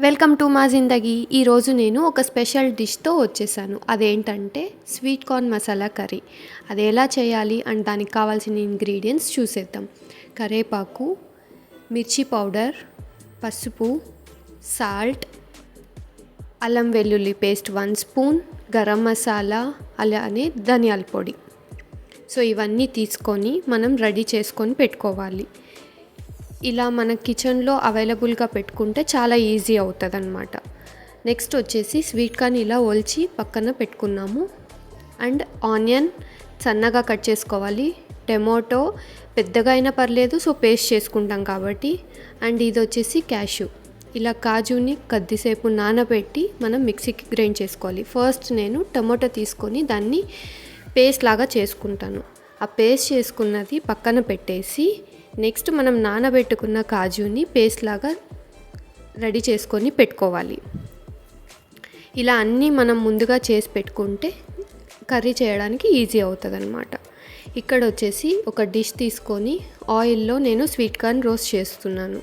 Welcome to మా జిందగీ. ఈరోజు నేను ఒక స్పెషల్ డిష్తో వచ్చేసాను. అదేంటంటే స్వీట్ కార్న్ మసాలా కర్రీ. అది ఎలా చేయాలి అండ్ దానికి కావాల్సిన ఇంగ్రీడియంట్స్ చూసేద్దాం. కరివేపాకు, మిర్చి పౌడర్, పసుపు, సాల్ట్, అల్లం వెల్లుల్లి పేస్ట్ 1 స్పూన్, గరం మసాలా, అలానే ధనియాల పొడి. సో ఇవన్నీ తీసుకొని మనం రెడీ చేసుకొని పెట్టుకోవాలి. ఇలా మన కిచెన్లో అవైలబుల్గా పెట్టుకుంటే చాలా ఈజీ అవుతుంది అన్నమాట. నెక్స్ట్ వచ్చేసి స్వీట్ కార్న్ ఇలా ఒలిచి పక్కన పెట్టుకున్నాము. అండ్ ఆనియన్ సన్నగా కట్ చేసుకోవాలి. టమాటో పెద్దగా అయినా పర్లేదు, సో పేస్ట్ చేసుకుంటాం కాబట్టి. అండ్ ఇది వచ్చేసి క్యాష్యూ. ఇలా కాజుని కొద్దిసేపు నానబెట్టి మనం మిక్సీకి గ్రైండ్ చేసుకోవాలి. ఫస్ట్ నేను టమాటో తీసుకొని దాన్ని పేస్ట్ లాగా చేసుకుంటాను. ఆ పేస్ట్ చేసుకున్నది పక్కన పెట్టేసి నెక్స్ట్ మనం నానబెట్టుకున్న కాజుని పేస్ట్ లాగా రెడీ చేసుకొని పెట్టుకోవాలి. ఇలా అన్నీ మనం ముందుగా చేసి పెట్టుకుంటే కర్రీ చేయడానికి ఈజీ అవుతుంది అన్నమాట. ఇక్కడ వచ్చేసి ఒక డిష్ తీసుకొని ఆయిల్లో నేను స్వీట్ కార్న్ రోస్ట్ చేస్తున్నాను.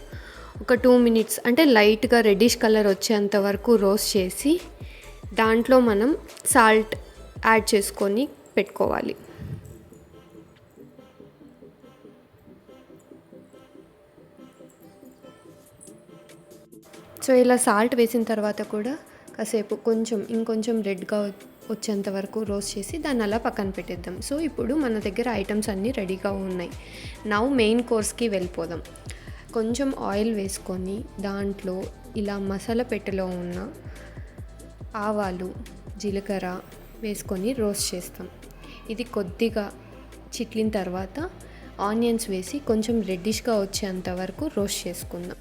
ఒక 2 మినిట్స్ అంటే లైట్గా రెడ్డిష్ కలర్ వచ్చేంత వరకు రోస్ట్ చేసి దాంట్లో మనం సాల్ట్ యాడ్ చేసుకొని పెట్టుకోవాలి. సో ఇలా సాల్ట్ వేసిన తర్వాత కూడా కాసేపు ఇంకొంచెం రెడ్గా వచ్చేంత వరకు రోస్ట్ చేసి దాన్ని అలా పక్కన పెట్టేద్దాం. సో ఇప్పుడు మన దగ్గర ఐటమ్స్ అన్నీ రెడీగా ఉన్నాయి. నౌ మెయిన్ కోర్స్కి వెళ్ళిపోదాం. కొంచెం ఆయిల్ వేసుకొని దాంట్లో ఇలా మసాలా పెట్టెలో ఉన్న ఆవాలు, జీలకర్ర వేసుకొని రోస్ట్ చేస్తాం. ఇది కొద్దిగా చిట్లిన తర్వాత ఆనియన్స్ వేసి కొంచెం రెడ్డిష్గా వచ్చేంత వరకు రోస్ట్ చేసుకుందాం.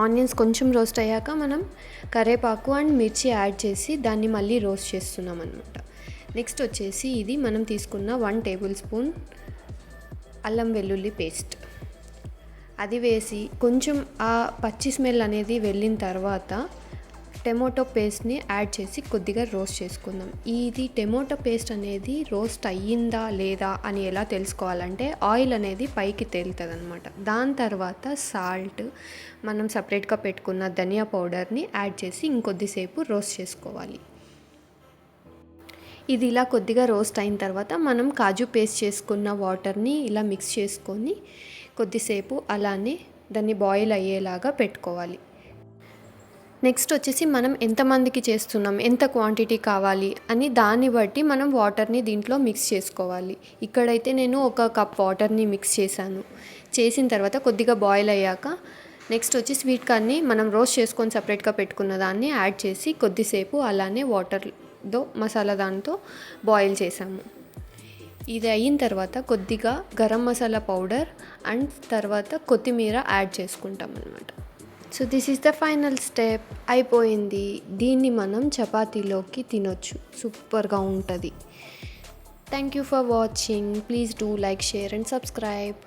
ఆనియన్స్ కొంచెం రోస్ట్ అయ్యాక మనం కరివేపాకు అండ్ మిర్చి యాడ్ చేసి దాన్ని మళ్ళీ రోస్ట్ చేస్తున్నాం అన్నమాట. నెక్స్ట్ వచ్చేసి ఇది మనం తీసుకున్న 1 టేబుల్ స్పూన్ అల్లం వెల్లుల్లి పేస్ట్ అది వేసి కొంచెం ఆ పచ్చి స్మెల్ అనేది వెళ్ళిన తర్వాత టమాటో పేస్ట్ని యాడ్ చేసి కొద్దిగా రోస్ట్ చేసుకుందాం. ఇది టమాటో పేస్ట్ అనేది రోస్ట్ అయ్యిందా లేదా అని ఎలా తెలుసుకోవాలంటే ఆయిల్ అనేది పైకి తేలుతుంది అనమాట. దాని తర్వాత సాల్ట్, మనం సపరేట్గా పెట్టుకున్న ధనియా పౌడర్ని యాడ్ చేసి ఇంకొద్దిసేపు రోస్ట్ చేసుకోవాలి. ఇది ఇలా కొద్దిగా రోస్ట్ అయిన తర్వాత మనం కాజు పేస్ట్ చేసుకున్న వాటర్ని ఇలా మిక్స్ చేసుకొని కొద్దిసేపు అలానే దాన్ని బాయిల్ అయ్యేలాగా పెట్టుకోవాలి. నెక్స్ట్ వచ్చేసి మనం ఎంతమందికి చేస్తున్నాం, ఎంత క్వాంటిటీ కావాలి అని దాన్ని బట్టి మనం వాటర్ని దీంట్లో మిక్స్ చేసుకోవాలి. ఇక్కడైతే నేను 1 కప్ వాటర్ని మిక్స్ చేసిన తర్వాత కొద్దిగా బాయిల్ అయ్యాక నెక్స్ట్ వచ్చి స్వీట్ కార్న్ని మనం రోస్ట్ చేసుకొని సపరేట్గా పెట్టుకున్న దాన్ని యాడ్ చేసి కొద్దిసేపు అలానే వాటర్తో మసాలా దాంతో బాయిల్ చేసాము. ఇది అయిన తర్వాత కొద్దిగా గరం మసాలా పౌడర్ అండ్ తర్వాత కొత్తిమీర యాడ్ చేసుకుంటాం అన్నమాట. So this is the final step. అయిపోయింది. దీన్ని మనం చపాతీలోకి తినొచ్చు. సూపర్గా ఉంటుంది. Thank you for watching. Please do like, share and subscribe.